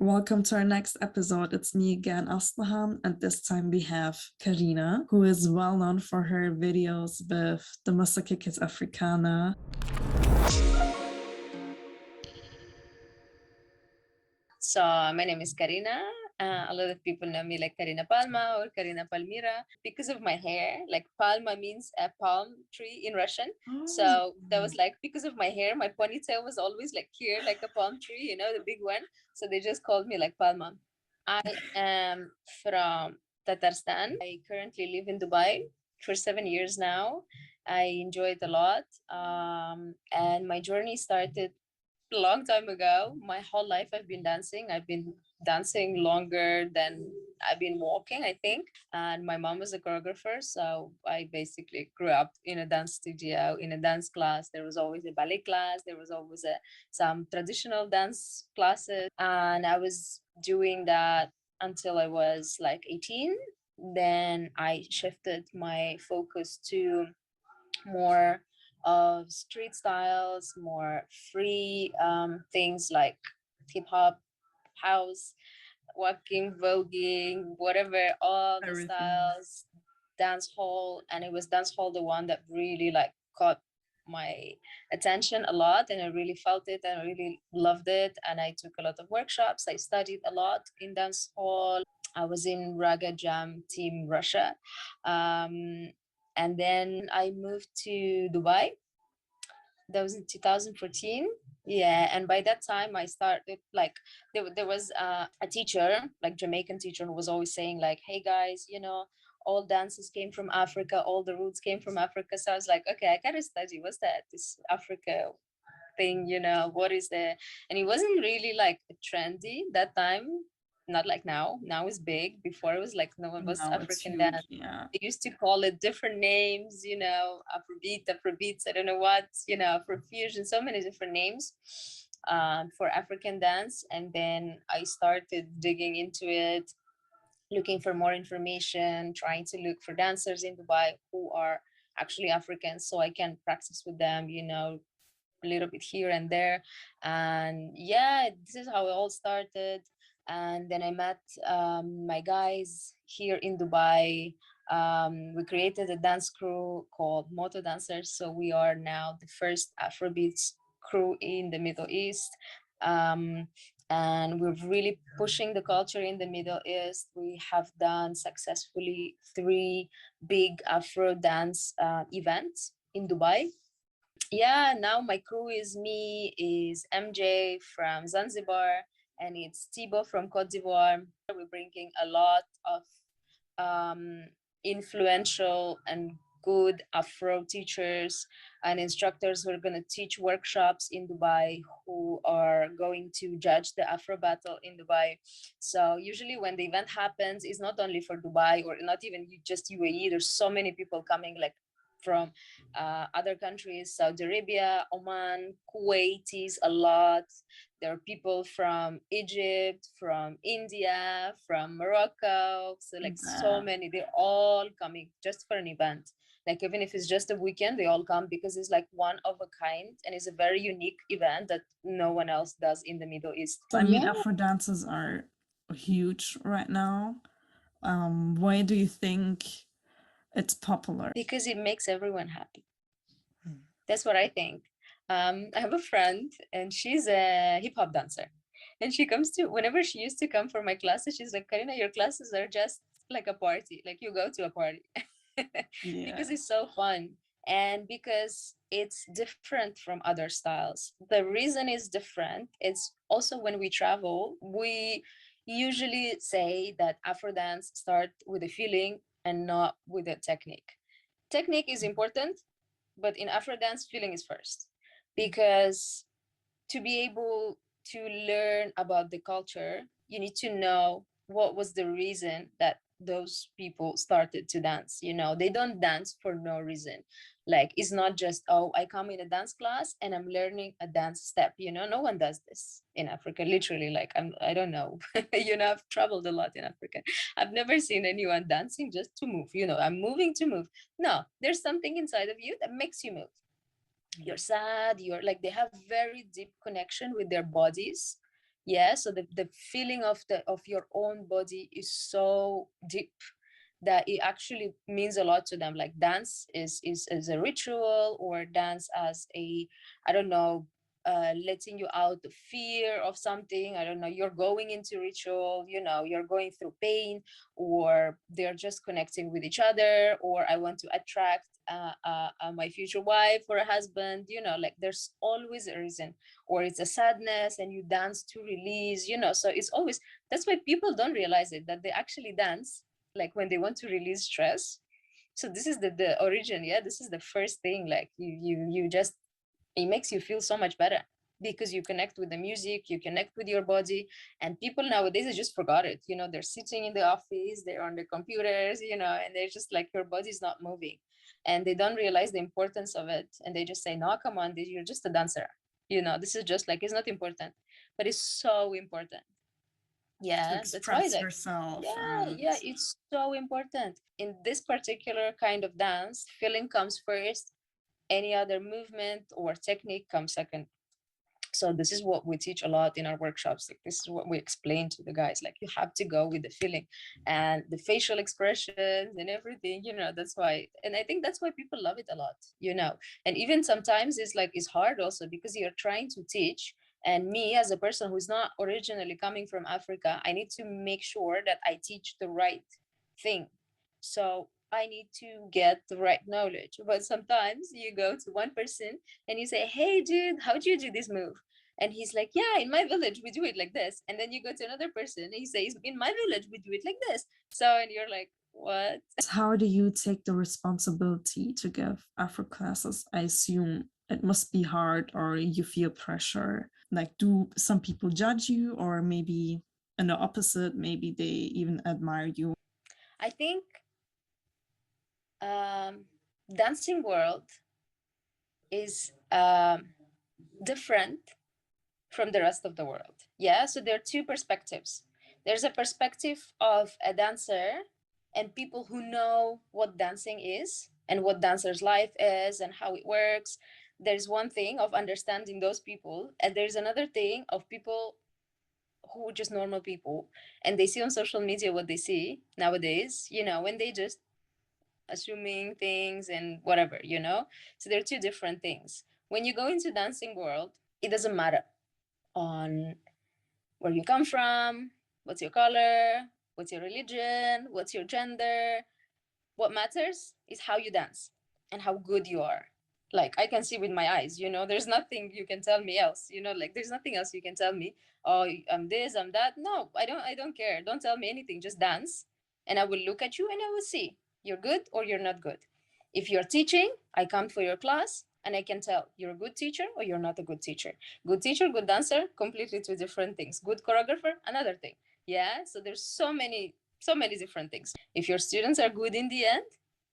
Welcome to our next episode. It's me again, Asnahan, and this time we have Karina, who is well known for her videos with the Masakikis Africana. So my name is Karina. A lot of people know me like Karina Palma or Karina Palmira because of my hair. Like Palma means a palm tree in Russian. So that was like because of my hair, my ponytail was always like here, like a palm tree, the big one. So they just called me like Palma. I am from Tatarstan. I currently live in Dubai for 7 years now. I enjoy it a lot. And my journey started a long time ago. My whole life I've been dancing. I've been dancing longer than I've been walking, I think. And my mom was a choreographer, so I basically grew up in a dance studio, in a dance class. There was always a ballet class. There was always some traditional dance classes, and I was doing that until I was like 18. Then I shifted my focus to more of street styles, more free things like hip hop, house, walking, voguing, whatever, all the styles, dance hall. And it was dance hall the one that really like caught my attention a lot, and I really felt it and I really loved it. And I took a lot of workshops. I studied a lot in dance hall. I was in Raga Jam Team Russia. And then I moved to Dubai. That was in 2014. Yeah, and by that time I started like there was a teacher, like Jamaican teacher, who was always saying like, hey guys, all dances came from Africa, all the roots came from Africa. So I was like, okay, I gotta study what's that, this Africa thing, what is there. And it wasn't really like trendy that time, not like now is big. Before it was like no one was African dance. Yeah. They used to call it different names, Afrobeats, I don't know what, Afrofusion, so many different names for African dance. And then I started digging into it, looking for more information, trying to look for dancers in Dubai who are actually Africans so I can practice with them, a little bit here and there. And yeah, this is how it all started. And then I met my guys here in Dubai. We created a dance crew called Moto Dancers. So we are now the first Afrobeats crew in the Middle East. And we're really pushing the culture in the Middle East. We have done successfully 3 big Afro dance events in Dubai. Yeah, now my crew is me, is MJ from Zanzibar, and it's Thibaut from Cote d'Ivoire. We're bringing a lot of influential and good Afro teachers and instructors who are going to teach workshops in Dubai, who are going to judge the Afro battle in Dubai. So usually when the event happens, it's not only for Dubai or not even just UAE. There's so many people coming, like from other countries, Saudi Arabia, Oman, Kuwaitis a lot. There are people from Egypt, from India, from Morocco. So like so many, they're all coming just for an event. Like even if it's just a weekend, they all come because it's like one of a kind and it's a very unique event that no one else does in the Middle East. I mean, Afro dances are huge right now. Why do you think it's popular? Because it makes everyone happy. That's what I think. I have a friend and she's a hip hop dancer. And she comes to, whenever she used to come for my classes, she's like, Karina, your classes are just like a party. Like you go to a party. Because it's so fun. And because it's different from other styles. The reason is different. It's also when we travel, we usually say that Afro dance start with a feeling and not with a technique. Technique is important, but in Afro dance, feeling is first. Because to be able to learn about the culture, you need to know what was the reason that those people started to dance. They don't dance for no reason. Like it's not just, oh, I come in a dance class and I'm learning a dance step. No one does this in Africa, literally. Like I don't know. I've traveled a lot in Africa. I've never seen anyone dancing just to move. I'm moving to move. No, there's something inside of you that makes you move. You're sad, you're like, they have very deep connection with their bodies. Yeah, so the feeling of your own body is so deep that it actually means a lot to them. Like dance is a ritual, or dance as a, I don't know, letting you out the fear of something. I don't know, you're going into ritual, you know, you're going through pain, or they're just connecting with each other, or I want to attract my future wife or a husband, you know, like there's always a reason. Or it's a sadness and you dance to release, you know. So it's always, that's why people don't realize it, that they actually dance like when they want to release stress. So this is the origin. Yeah, this is the first thing. Like you just, it makes you feel so much better because you connect with the music, you connect with your body. And people nowadays, they just forgot it, you know. They're sitting in the office, they're on the computers, you know, and they're just like, your body's not moving, and they don't realize the importance of it. And they just say, no, come on, you're just a dancer, you know, this is just like, it's not important, but it's so important. To Yeah, that's why, express like, yourself yeah, and yeah, it's so important. In this particular kind of dance, feeling comes first, any other movement or technique comes second. So this is what we teach a lot in our workshops. Like, this is what we explain to the guys, like, you have to go with the feeling and the facial expressions and everything, you know. That's why, and I think that's why people love it a lot, you know. And even sometimes it's like, it's hard also because you're trying to teach, and me as a person who's not originally coming from Africa, I need to make sure that I teach the right thing. So I need to get the right knowledge. But sometimes you go to one person and you say, hey dude, how do you do this move? And he's like, yeah, in my village we do it like this. And then you go to another person and he says, in my village we do it like this. So, and you're like, what? how do you take the responsibility to give Afro classes? I assume it must be hard or you feel pressure. Like, do some people judge you, or maybe in the opposite, maybe they even admire you? I think um, dancing world is different from the rest of the world. Yeah, so there are two perspectives. There's a perspective of a dancer and people who know what dancing is and what dancer's life is and how it works. There's one thing of understanding those people, and there's another thing of people who are just normal people, and they see on social media what they see nowadays, you know, when they just assuming things and whatever, you know. So they're two different things. When you go into dancing world, it doesn't matter on where you come from, what's your color, what's your religion, what's your gender. What matters is how you dance and how good you are. Like, I can see with my eyes, you know, there's nothing you can tell me else, you know, like there's nothing else you can tell me. Oh, I'm this, I'm that. No, I don't care. Don't tell me anything. Just dance. And I will look at you and I will see you're good or you're not good. If you're teaching, I come for your class and I can tell you're a good teacher or you're not a good teacher. Good teacher, good dancer, completely two different things. Good choreographer, another thing. Yeah. So there's so many different things. If your students are good in the end,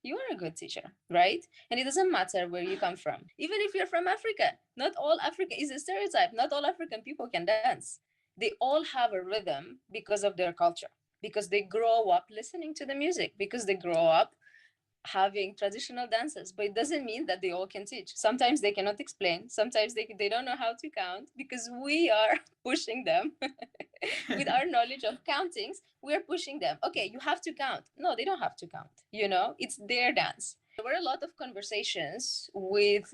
you are a good teacher, right? And it doesn't matter where you come from. Even if you're from Africa, not all Africa is a stereotype. Not all African people can dance. They all have a rhythm because of their culture, because they grow up listening to the music, because they grow up having traditional dances. But it doesn't mean that they all can teach. Sometimes they cannot explain. Sometimes they don't know how to count, because we are pushing them with our knowledge of countings. We're pushing them. Okay, you have to count. No, they don't have to count. You know, it's their dance. There were a lot of conversations with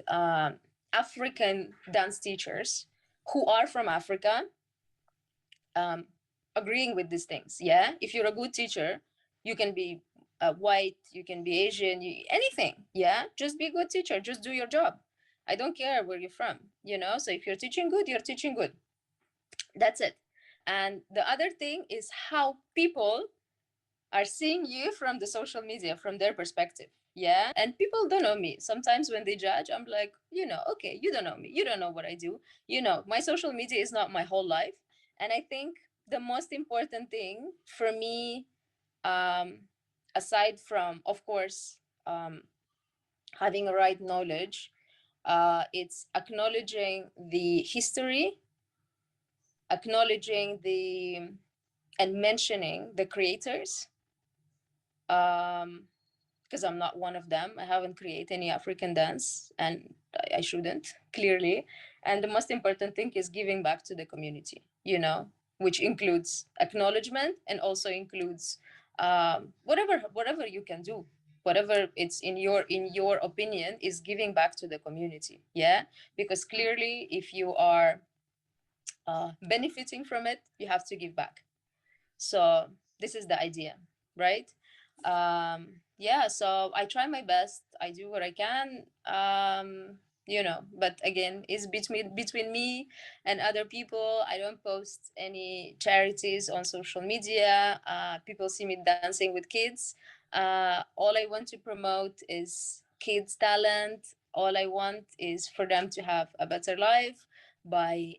African dance teachers who are from Africa, um, agreeing with these things. Yeah, if you're a good teacher, you can be white, you can be Asian, anything. Yeah, just be a good teacher. Just do your job. I don't care where you're from. You know, so if you're teaching good, you're teaching good. That's it. And the other thing is how people are seeing you from the social media, from their perspective. Yeah. And people don't know me. Sometimes when they judge, I'm like, you know, okay, you don't know me. You don't know what I do. You know, my social media is not my whole life. And I think the most important thing for me, um, aside from, of course, having a right knowledge, it's acknowledging the history, acknowledging the and mentioning the creators, because I'm not one of them. I haven't created any African dance, and I shouldn't, clearly. And the most important thing is giving back to the community. you know, which includes acknowledgement and also includes whatever you can do, whatever it's in your opinion is giving back to the community. Yeah, because clearly if you are benefiting from it, you have to give back. So this is the idea, right? Yeah, so I try my best, I do what I can, you know, but again, it's between me and other people. I don't post any charities on social media. People see me dancing with kids. All I want to promote is kids talent. All I want is for them to have a better life by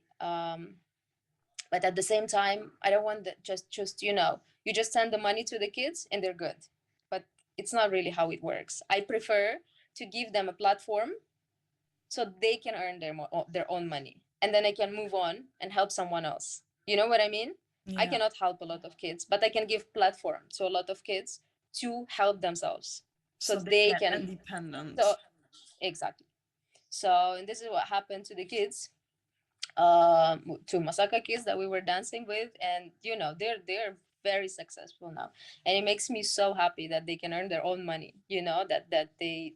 but at the same time, I don't want that just you know, you just send the money to the kids and they're good. But it's not really how it works. I prefer to give them a platform so they can earn their own money, and then I can move on and help someone else. You know what I mean? I Yeah. cannot help a lot of kids, but I can give platform to a lot of kids to help themselves so So they they get can. So independent. exactly. So and this is what happened to the kids, to Masaka kids that we were dancing with, and you know they're very successful now, and it makes me so happy that they can earn their own money. You know that they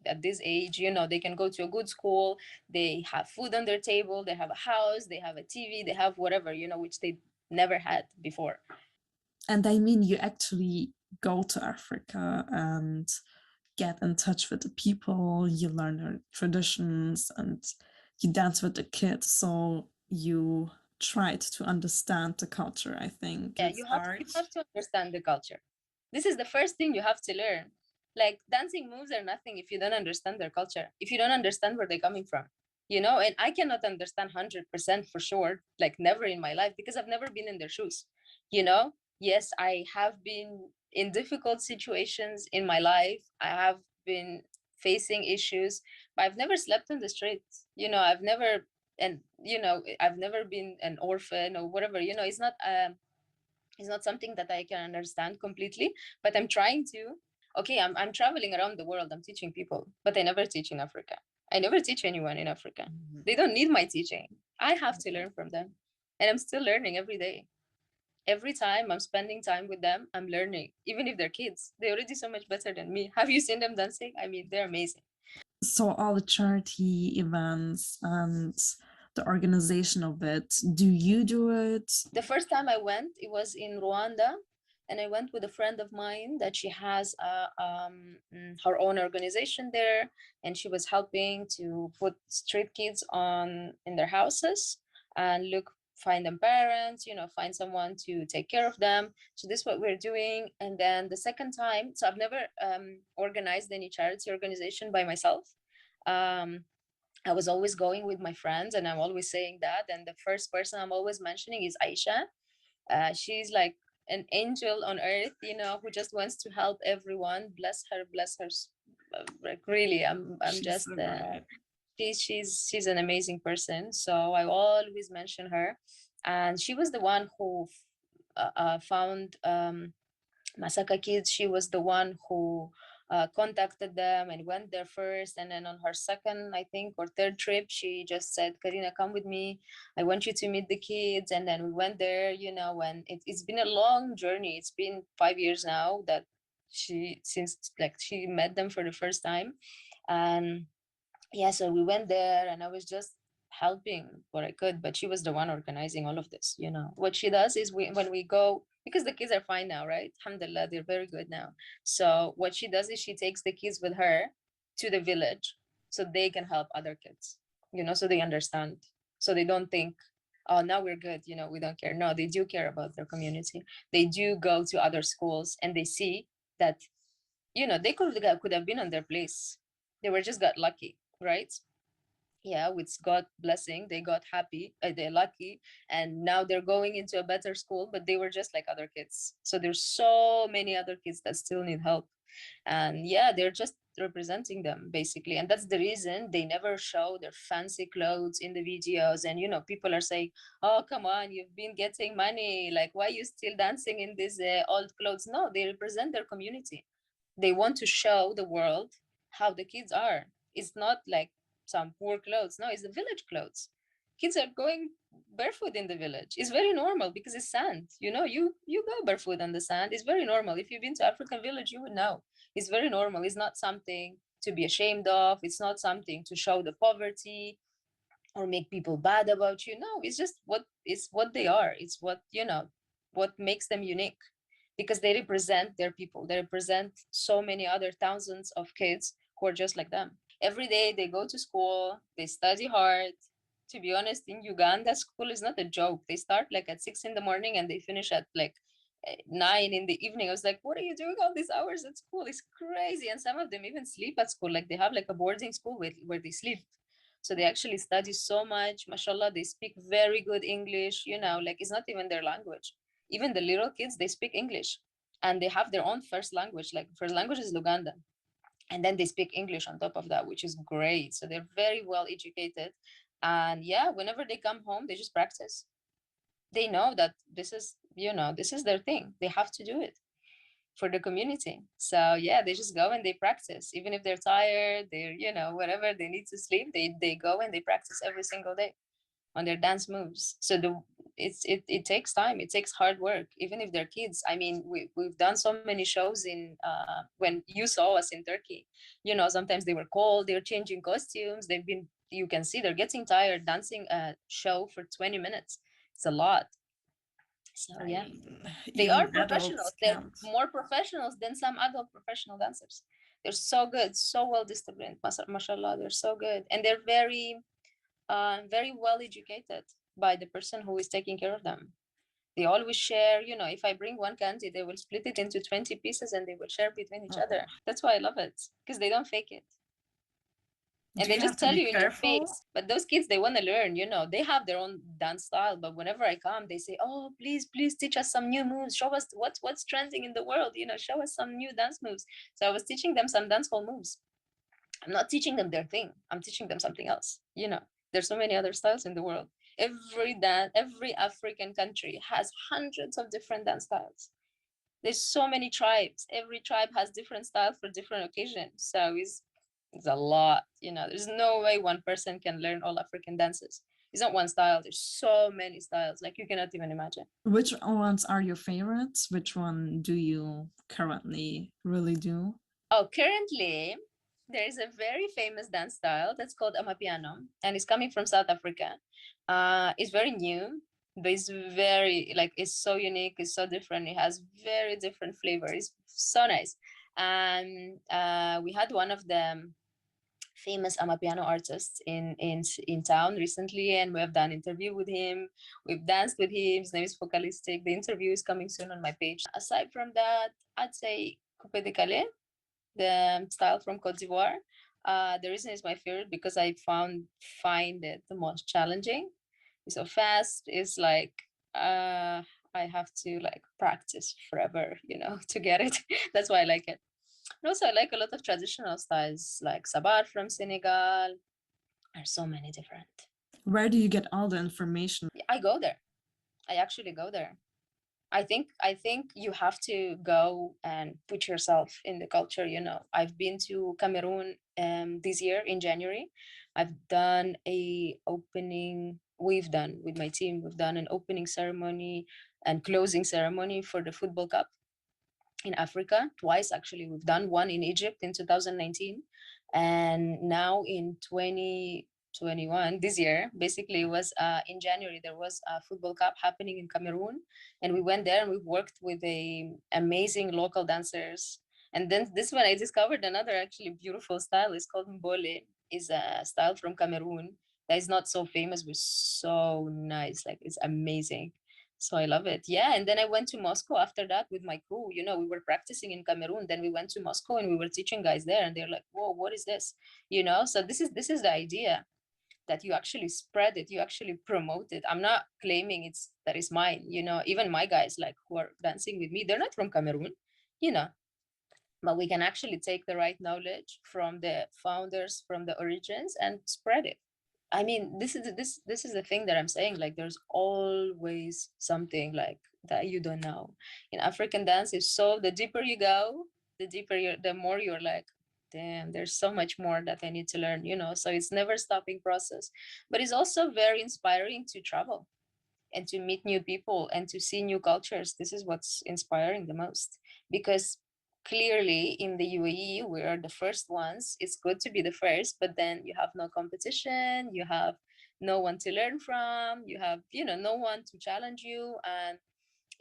at this age, you know, they can go to a good school, they have food on their table, they have a house, they have a TV, they have whatever, you know, which they never had before. And I mean, you actually go to Africa and get in touch with the people, you learn their traditions, and you dance with the kids. So you tried to understand the culture, I think. Yeah, It's you hard. have to understand the culture. This is the first thing you have to learn. Like dancing moves are nothing if you don't understand their culture, if you don't understand where they're coming from, you know. And I cannot understand 100% for sure, like never in my life, because I've never been in their shoes, you know. Yes, I have been in difficult situations in my life, I have been facing issues, but I've never slept on the streets, you know. I've never, and you know, I've never been an orphan or whatever, you know. It's not something that I can understand completely, but I'm trying to. Okay, I'm traveling around the world, I'm teaching people, but I never teach in Africa. I never teach anyone in Africa. Mhm. They don't need my teaching. I have to learn from them. And I'm still learning every day. Every time I'm spending time with them, I'm learning. Even if they're kids, they're already so much better than me. Have you seen them dancing? I mean, they're amazing. So all the charity events and the organization of it, do you do it? The first time I went, it was in Rwanda, and I went with a friend of mine that she has her own organization there, and she was helping to put street kids on in their houses and find them parents, you know, find someone to take care of them. So this is what we're doing. And then the second time, so I've never organized any charity organization by myself. Um, I was always going with my friends, and I'm always saying that. And the first person I'm always mentioning is Aisha. She's like an angel on earth, you know, who just wants to help everyone. Bless her, bless her. Like really, I'm She's just so great. she's an amazing person. So I always mention her, and she was the one who found Masaka Kids. She was the one who contacted them and went there first. And then on her second, I think, or third trip, she just said, Karina, come with me. I want you to meet the kids. And then we went there, you know, and it's been a long journey. It's been 5 years now that since like she met them for the first time. And yeah, so we went there and I was just helping what I could, but she was the one organizing all of this. You know, what she does is when we go, because the kids are fine now, right? Alhamdulillah, they're very good now. So what she does is she takes the kids with her to the village so they can help other kids, you know, so they understand. So they don't think, oh, now we're good, you know, we don't care. No, they do care about their community. They do go to other schools and they see that, you know, they could have been on their place. They were just got lucky, right? Yeah, with God blessing, they got happy, they're lucky, and now they're going into a better school, but they were just like other kids. So there's so many other kids that still need help. And yeah, they're just representing them basically. And that's the reason they never show their fancy clothes in the videos. And you know, people are saying, oh, come on, you've been getting money, like why are you still dancing in these old clothes? No, they represent their community. They want to show the world how the kids are. It's not like some poor clothes. No, it's the village clothes. Kids are going barefoot in the village. It's very normal because it's sand. You go barefoot on the sand. It's very normal. If you've been to African village, you would know. It's very normal. It's not something to be ashamed of. It's not something to show the poverty or make people bad about you. No, it's what they are. It's what makes them unique, because they represent their people. They represent so many other thousands of kids who are just like them. Every day they go to school, they study hard. To be honest, in Uganda, school is not a joke. They start like at 6 in the morning and they finish at like 9 in the evening. I was like, what are you doing all these hours at school? It's crazy. And some of them even sleep at school. Like they have like a boarding school where they sleep. So they actually study so much. Mashallah, they speak very good English, like it's not even their language. Even the little kids, they speak English and they have their own first language. Like first language is Luganda, and then they speak English on top of that, which is great. So they're very well educated. And yeah, whenever they come home, they just practice. They know that this is their thing. They have to do it for the community. So yeah, they just go and they practice. Even if they're tired, they're, whatever, they need to sleep, they go and they practice every single day on their dance moves. So it takes time, it takes hard work, even if they're kids. I mean, we've done so many shows in when you saw us in Turkey. Sometimes they were cold, they're changing costumes, you can see they're getting tired dancing a show for 20 minutes. It's a lot. So yeah, they are Even adults professionals. They're can't. more professionals than some adult professional dancers. They're so good, so well disciplined, mashallah. They're so good, and they're very well educated by the person who is taking care of them. They always share, if I bring one candy, they will split it into 20 pieces and they will share between each Oh. other. That's why I love it, because they don't fake it. And Do they you have just to tell be you in your careful? face. But those kids, they want to learn, they have their own dance style. But whenever I come, they say, oh, please teach us some new moves. Show us what's trending in the world, show us some new dance moves. So I was teaching them some dance hall moves. I'm not teaching them their thing. I'm teaching them something else. There's so many other styles in the world. Every African country has hundreds of different dance styles. There's so many tribes. Every tribe has different styles for different occasions. So it's a lot. There's no way one person can learn all African dances. It's not one style. There's so many styles. Like you cannot even imagine. Which ones are your favorites? Which one do you currently really do? Oh, currently there is a very famous dance style that's called Amapiano, and it's coming from South Africa. It's very new, but it's very it's so unique. It's so different. It has very different flavor. It's so nice. And we had one of the famous Amapiano artists in town recently, and we have done interview with him. We've danced with him. His name is Focalistic. The interview is coming soon on my page. Aside from that, I'd say Coupé de Calais, the style from Cote d'Ivoire. The reason it's my favorite because I find it the most challenging. It's so fast. It's like I have to practice forever, to get it. That's why I like it. And also, I like a lot of traditional styles like Sabar from Senegal. There's so many different. Where do you get all the information? I go there. I actually go there. I think you have to go and put yourself in the culture. I've been to Cameroon this year in January. I've done a opening. We've done with my team. We've done an opening ceremony and closing ceremony for the Football Cup in Africa twice. Actually, we've done one in Egypt in 2019, and now in 2021, this year, basically it was in January, there was a football cup happening in Cameroon, and we went there and we worked with a amazing local dancers. And then this one I discovered another actually beautiful style. It's called Mbole. Is a style from Cameroon that is not so famous but so nice. Like it's amazing. So I love it. Yeah. And then I went to Moscow after that with my crew. We were practicing in Cameroon. Then we went to Moscow and we were teaching guys there. And they're like, whoa, what is this? So this is the idea, that you actually spread it, you actually promote it. I'm not claiming it's that is mine. Even my guys like who are dancing with me, they're not from Cameroon, you know, but we can actually take the right knowledge from the founders, from the origins, and spread it. I mean, this is the thing that I'm saying. Like, there's always something like that you don't know. In African dance, is so the deeper you go, the more you're like, damn, there's so much more that I need to learn, you know. So it's never stopping process, but it's also very inspiring to travel and to meet new people and to see new cultures. This is what's inspiring the most, because clearly in the UAE we are the first ones. It's good to be the first, but then you have no competition, you have no one to learn from, you have, you know, no one to challenge you. And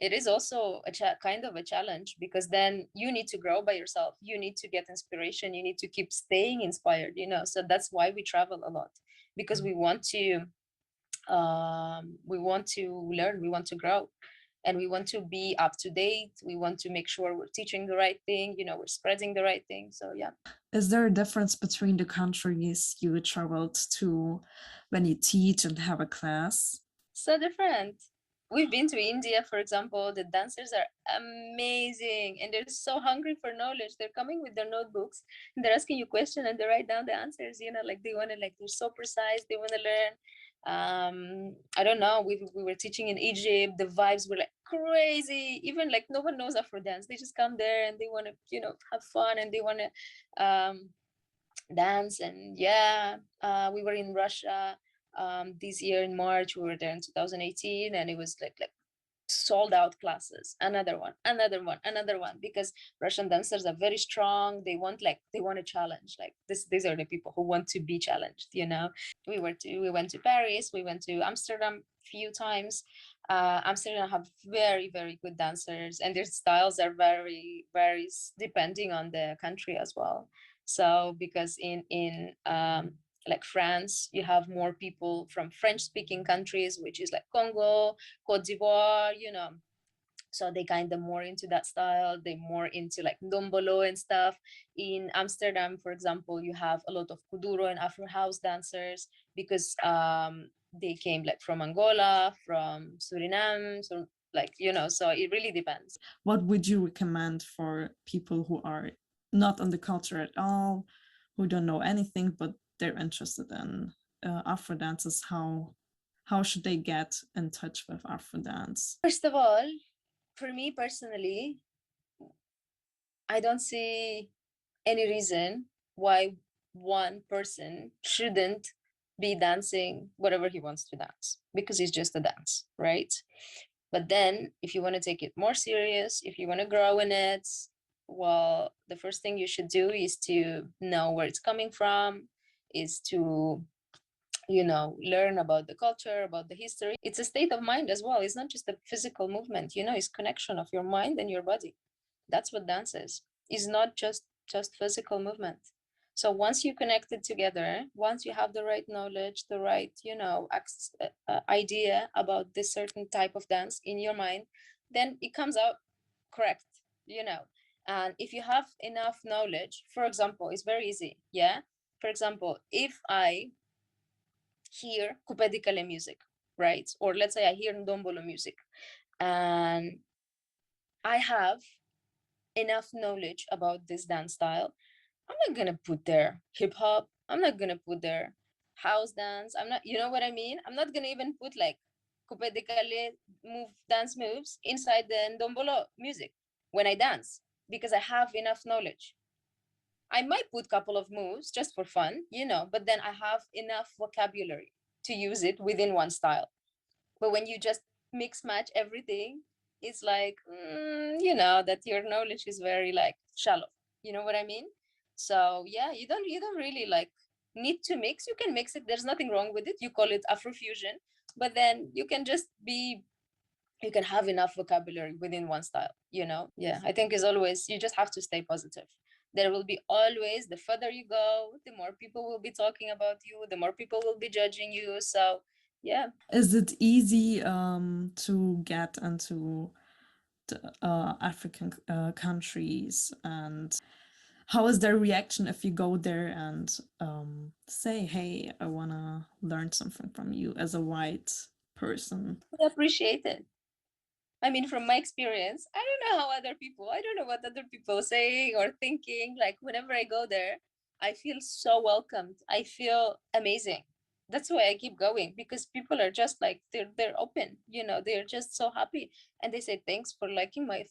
it is also a kind of a challenge, because then you need to grow by yourself, you need to get inspiration, you need to keep staying inspired, you know. So that's why we travel a lot, because we want to learn, we want to grow, and we want to be up to date. We want to make sure we're teaching the right thing, you know, we're spreading the right thing. So yeah. Is there a difference between the countries you traveled to when you teach and have a class? So different. We've been to India, for example. The dancers are amazing and they're so hungry for knowledge. They're coming with their notebooks and they're asking you questions and they write down the answers, you know, like they want to, like, they're so precise, they want to learn. I don't know, we were teaching in Egypt, the vibes were like crazy. Even like no one knows Afrodance. They just come there and they want to, you know, have fun, and they want to dance. And yeah, we were in Russia this year in March. We were there in 2018, and it was like sold out classes. Another one, because Russian dancers are very strong. They want a challenge. Like this, these are the people who want to be challenged, you know. We went to Paris, we went to Amsterdam few times. Amsterdam have very good dancers, and their styles are very depending on the country as well. So because in like France, you have more people from French speaking countries, which is like Congo, Cote d'Ivoire, you know. So they kind of more into that style. They more into like Ndombolo and stuff. In Amsterdam, for example, you have a lot of Kuduro and Afro house dancers, because they came like from Angola, from Suriname, so like, you know, so it really depends. What would you recommend for people who are not on the culture at all, who don't know anything, but they're interested in Afro dances? How should they get in touch with Afro dance? First of all, for me personally, I don't see any reason why one person shouldn't be dancing whatever he wants to dance, because it's just a dance, right? But then if you want to take it more serious, if you want to grow in it, well, the first thing you should do is to know where it's coming from, is to, you know, learn about the culture, about the history. It's a state of mind as well. It's not just a physical movement, you know, it's connection of your mind and your body. That's what dance is. It's not just physical movement. So once you connect it together, once you have the right knowledge, the right, you know, idea about this certain type of dance in your mind, then it comes out correct, you know. And if you have enough knowledge, for example, it's very easy. Yeah. For example, if I hear coupé décalé music, right? Or let's say I hear ndombolo music, and I have enough knowledge about this dance style, I'm not gonna put there hip hop. I'm not gonna put there house dance. I'm not, you know what I mean? I'm not gonna even put like coupé décalé move dance moves inside the ndombolo music when I dance, because I have enough knowledge. I might put a couple of moves just for fun, you know, but then I have enough vocabulary to use it within one style. But when you just mix match everything, it's like, you know, that your knowledge is very like shallow. You know what I mean? So yeah, you don't really like need to mix. You can mix it. There's nothing wrong with it. You call it Afrofusion, but then you can just be, you can have enough vocabulary within one style, you know. Yeah, I think is always, you just have to stay positive. There will be always, the further you go, the more people will be talking about you, the more people will be judging you. So yeah. Is it easy to get into the African countries, and how is their reaction if you go there and say, hey, I want to learn something from you as a white person? I appreciate it. I mean, from my experience, I don't know how other people, I don't know what other people are saying or thinking. Like, whenever I go there, I feel so welcomed. I feel amazing. That's why I keep going, because people are just like, they're open, they're just so happy. And they say, thanks for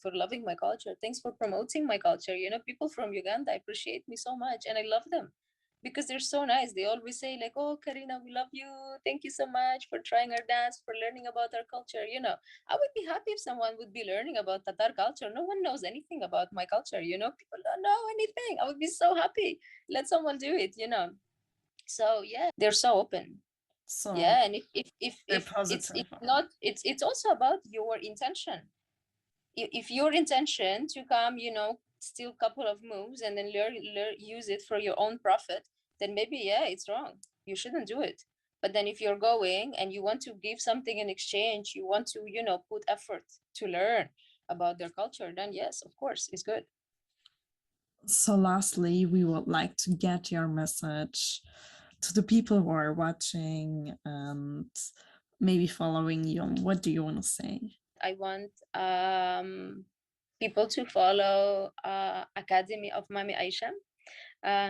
for loving my culture, thanks for promoting my culture. People from Uganda appreciate me so much, and I love them because they're so nice. They always say like, oh, Karina, we love you, thank you so much for trying our dance, for learning about our culture. I would be happy if someone would be learning about Tatar culture. No one knows anything about my culture. People don't know anything. I would be so happy. Let someone do it. So yeah, they're so open. So Yeah, and they're if it's positive. not, it's also about your intention. If your intention to come, steal a couple of moves and then use it for your own profit, then maybe, yeah, it's wrong, you shouldn't do it. But then if you're going and you want to give something in exchange, you want to, put effort to learn about their culture, then yes, of course, it's good. So, lastly, we would like to get your message to the people who are watching and maybe following you. What do you want to say? I want people to follow Academy of Mami Aisha.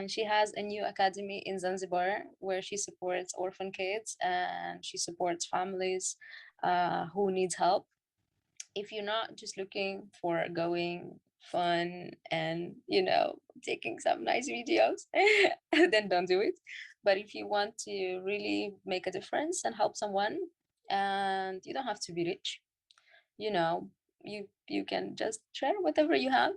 She has a new academy in Zanzibar where she supports orphan kids and she supports families who needs help. If you're not just looking for going fun and taking some nice videos, then don't do it. But if you want to really make a difference and help someone, and you don't have to be rich, you know you can just share whatever you have,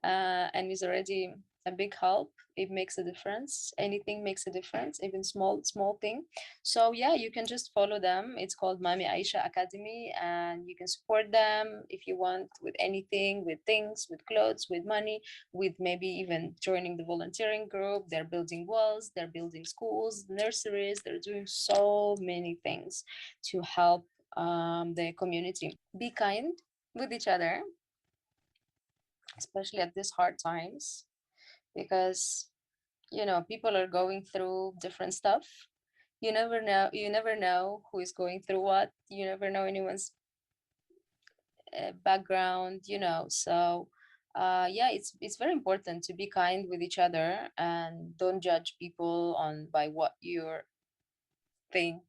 and it's already a big help. It makes a difference. Anything makes a difference, even small thing. So yeah, you can just follow them. It's called Mami Aisha Academy, and you can support them if you want, with anything, with things, with clothes, with money, with maybe even joining the volunteering group. They're building walls, they're building schools, nurseries, they're doing so many things to help the community. Be kind with each other, especially at these hard times, because people are going through different stuff. You never know who is going through what. You never know anyone's background. So yeah, it's very important to be kind with each other and don't judge people on by what you think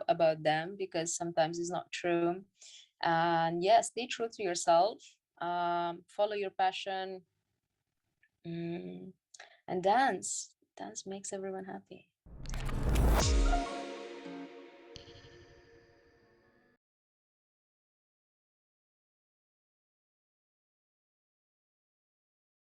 about them, because sometimes it's not true. And yeah, stay true to yourself, follow your passion, mm, and dance makes everyone happy.